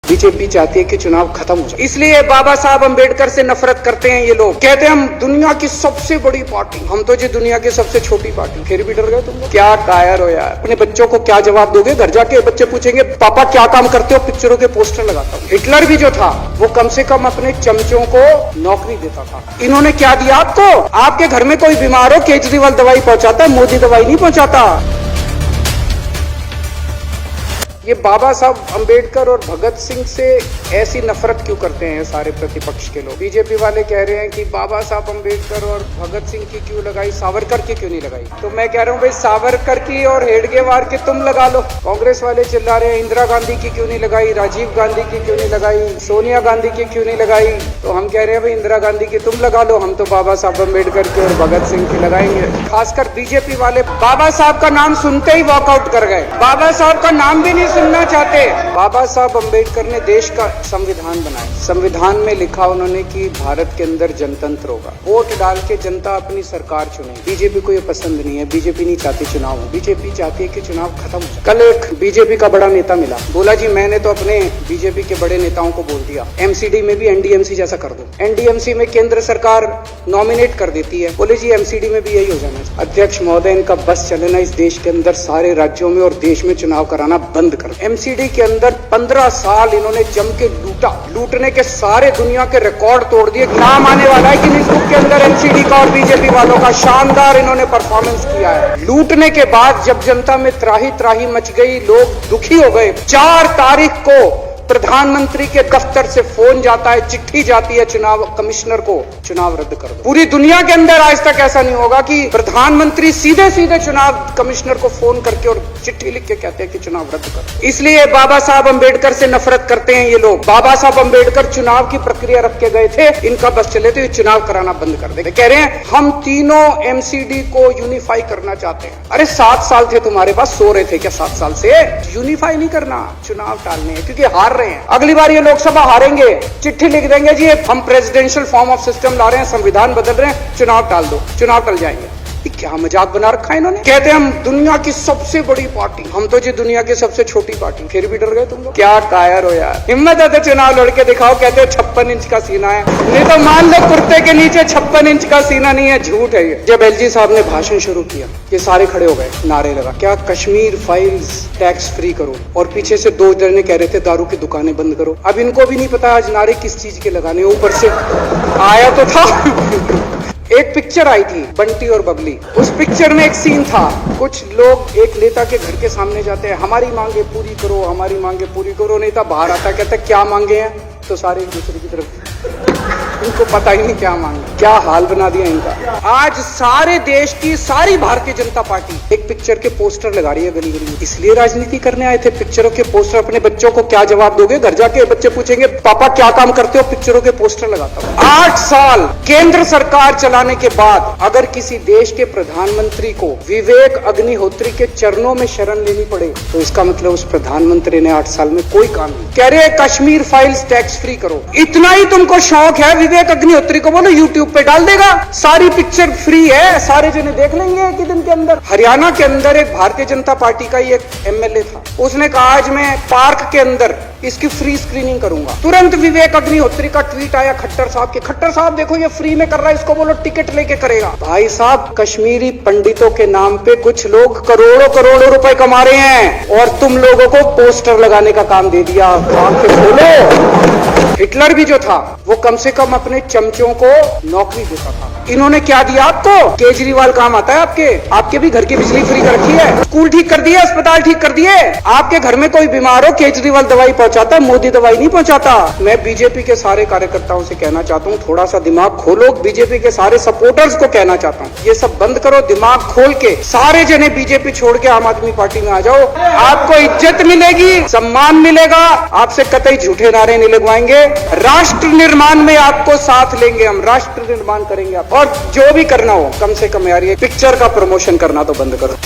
BJP चाहती है कि चुनाव खत्म हो जाए, इसलिए बाबा साहब अंबेडकर से नफरत करते हैं ये लोग। कहते हैं हम दुनिया की सबसे बड़ी पार्टी, हम तो जी दुनिया की सबसे छोटी पार्टी। फिर भी डर गए तुम लोग। क्या कायर हो यार। अपने बच्चों को क्या जवाब दोगे? घर जाके बच्चे पूछेंगे पापा क्या काम करते हो? पिक्चरों के पोस्टर लगाता हूँ। हिटलर भी जो था वो कम से कम अपने चमचों को नौकरी देता था। इन्होंने क्या दिया आपको? आपके घर में कोई बीमार हो, केजरीवाल दवाई पहुंचाता है, मोदी दवाई नहीं पहुंचाता। ये बाबा साहब अंबेडकर और भगत सिंह से ऐसी नफरत क्यों करते हैं सारे प्रतिपक्ष के लोग? बीजेपी वाले कह रहे हैं कि बाबा साहब अंबेडकर और भगत सिंह की क्यों लगाई, सावरकर की क्यों नहीं लगाई? तो मैं कह रहा हूँ भाई सावरकर की और हेडगेवार की तुम लगा लो। कांग्रेस वाले चिल्ला रहे हैं इंदिरा गांधी की क्यों नहीं लगाई, राजीव गांधी की क्यों नहीं लगाई, सोनिया गांधी की क्यों नहीं लगाई? तो हम कह रहे हैं भाई इंदिरा गांधी की तुम लगा लो, हम तो बाबा साहब अंबेडकर की और भगत सिंह की लगाएंगे। खासकर बीजेपी वाले बाबा साहब का नाम सुनते ही वॉकआउट कर गए। बाबा साहब का नाम भी नहीं सुनना चाहते। बाबा साहब अंबेडकर ने देश का संविधान बनाया। संविधान में लिखा उन्होंने कि भारत के अंदर जनतंत्र होगा। वोट डाल के जनता अपनी सरकार चुने। बीजेपी को ये पसंद नहीं है। बीजेपी नहीं चाहती चुनाव हो। बीजेपी चाहती है कि चुनाव खत्म हो जाए। कल एक बीजेपी का बड़ा नेता मिला, बोला जी मैंने तो अपने बीजेपी के बड़े नेताओं को बोल दिया एमसीडी में भी एनडीएमसी जैसा कर दो। एनडीएमसी में केंद्र सरकार नॉमिनेट कर देती है, बोले जी एमसीडी में भी यही हो जाना है। अध्यक्ष महोदय इनका बस चले ना, इस देश के अंदर सारे राज्यों में और देश में चुनाव कराना बंद कर। एमसीडी के अंदर 15 साल इन्होंने जम के लूटा। लूटने के सारे दुनिया के रिकॉर्ड तोड़ दिए। नाम आने वाला है गिनीज बुक के अंदर एमसीडी का और बीजेपी वालों का। शानदार इन्होंने परफॉर्मेंस किया है। लूटने के बाद जब जनता में त्राही त्राही मच गई, लोग दुखी हो गए, 4 तारीख को प्रधानमंत्री के दफ्तर से फोन जाता है, चिट्ठी जाती है चुनाव कमिश्नर को, चुनाव रद्द कर दो। पूरी दुनिया के अंदर आज तक ऐसा नहीं होगा कि प्रधानमंत्री सीधे सीधे चुनाव कमिश्नर को फोन करके और चिट्ठी लिख के कहते हैं कि चुनाव रद्द करो। इसलिए बाबा साहब अंबेडकर से नफरत करते हैं ये लोग। बाबा साहब अंबेडकर चुनाव की प्रक्रिया रख के गए थे, इनका बस चले तो ये चुनाव कराना बंद कर दे। कह रहे हैं हम तीनों एमसीडी को यूनिफाई करना चाहते हैं। अरे 7 साल थे तुम्हारे पास, सो रहे थे क्या 7 साल से? यूनिफाई नहीं करना, चुनाव टालने हैं, क्योंकि हार रहे हैं। अगली बार ये लोकसभा हारेंगे, चिट्ठी लिख देंगे जी हम प्रेसिडेंशियल फॉर्म ऑफ सिस्टम ला रहे हैं, संविधान बदल रहे हैं, चुनाव टाल दो, चुनाव टल जाएंगे। क्या मजाक बना रखा है इन्होंने। कहते हैं हम दुनिया की सबसे बड़ी पार्टी, हम तो जी दुनिया की सबसे छोटी पार्टी। फिर भी डर गए तुम लोग। क्या कायर हो यार। हिम्मत है तो चुनाव लड़के दिखाओ। कहते हो 56 इंच का सीना है, नहीं तो मान लो कुर्ते के नीचे 56 इंच का सीना नहीं है, झूठ है ये। जब एलजी साहब ने भाषण शुरू किया, ये सारे खड़े हो गए, नारे लगा क्या कश्मीर फाइल्स टैक्स फ्री करो, और पीछे से 2 जने कह रहे थे दारू की दुकानें बंद करो। अब इनको भी नहीं पता आज नारे किस चीज के लगाने। ऊपर से आया तो था एक पिक्चर आई थी बंटी और बबली, उस पिक्चर में एक सीन था, कुछ लोग एक नेता के घर के सामने जाते हैं, हमारी मांगे पूरी करो, हमारी मांगे पूरी करो। नेता बाहर आता है, कहता है क्या मांगे हैं, तो सारे एक दूसरे की तरफ, इनको पता ही नहीं क्या मांगे। क्या हाल बना दिया इनका। आज सारे देश की सारी भारतीय जनता पार्टी एक पिक्चर के पोस्टर लगा रही है गली गली में। इसलिए राजनीति करने आए थे पिक्चरों के पोस्टर। अपने बच्चों को क्या जवाब दोगे? घर जाके बच्चे पूछेंगे पापा क्या काम करते हो? पिक्चरों के पोस्टर लगाता हूँ। 8 साल केंद्र सरकार चलाने के बाद अगर किसी देश के प्रधानमंत्री को विवेक अग्निहोत्री के चरणों में शरण लेनी पड़े, तो इसका मतलब उस प्रधानमंत्री ने 8 साल में कोई काम नहीं। कह रहे कश्मीर फाइल्स टैक्स फ्री करो। इतना ही तुमको शौक है, विवेक अग्निहोत्री को बोलो यूट्यूब पे डाल देगा, सारी पिक्चर फ्री है, सारे जने देख लेंगे एक ही दिन के अंदर। हरियाणा के अंदर एक भारतीय जनता पार्टी का ही एक एमएलए था, उसने कहा आज मैं पार्क के अंदर इसकी फ्री स्क्रीनिंग करूंगा। तुरंत विवेक अग्निहोत्री का ट्वीट आया खट्टर साहब के, खट्टर साहब देखो ये फ्री में कर रहा है, इसको बोलो टिकट लेके करेगा। भाई साहब कश्मीरी पंडितों के नाम पे कुछ लोग करोड़ों करोड़ों रुपए कमा रहे हैं, और तुम लोगों को पोस्टर लगाने का काम दे दिया। आंखें खोलो। हिटलर भी जो था वो कम से कम अपने चमचों को नौकरी देता था। इन्होंने क्या दिया आपको? केजरीवाल काम आता है आपके? आपके भी घर की बिजली फ्री कर रखी है, स्कूल ठीक कर दिए, अस्पताल ठीक कर दिए। आपके घर में कोई बीमार हो, केजरीवाल दवाई पहुंचाता है, मोदी दवाई नहीं पहुंचाता। मैं बीजेपी के सारे कार्यकर्ताओं से कहना चाहता हूँ थोड़ा सा दिमाग खोलो। बीजेपी के सारे सपोर्टर्स को कहना चाहता हूँ ये सब बंद करो, दिमाग खोल के सारे जने बीजेपी छोड़ के आम आदमी पार्टी में आ जाओ। आपको इज्जत मिलेगी, सम्मान मिलेगा, आपसे कतई झूठे नारे नहीं लगवाएंगे। राष्ट्र निर्माण में आपको साथ लेंगे हम, राष्ट्र निर्माण करेंगे आप। और जो भी करना हो कम से कम यार ये पिक्चर का प्रमोशन करना तो बंद करो।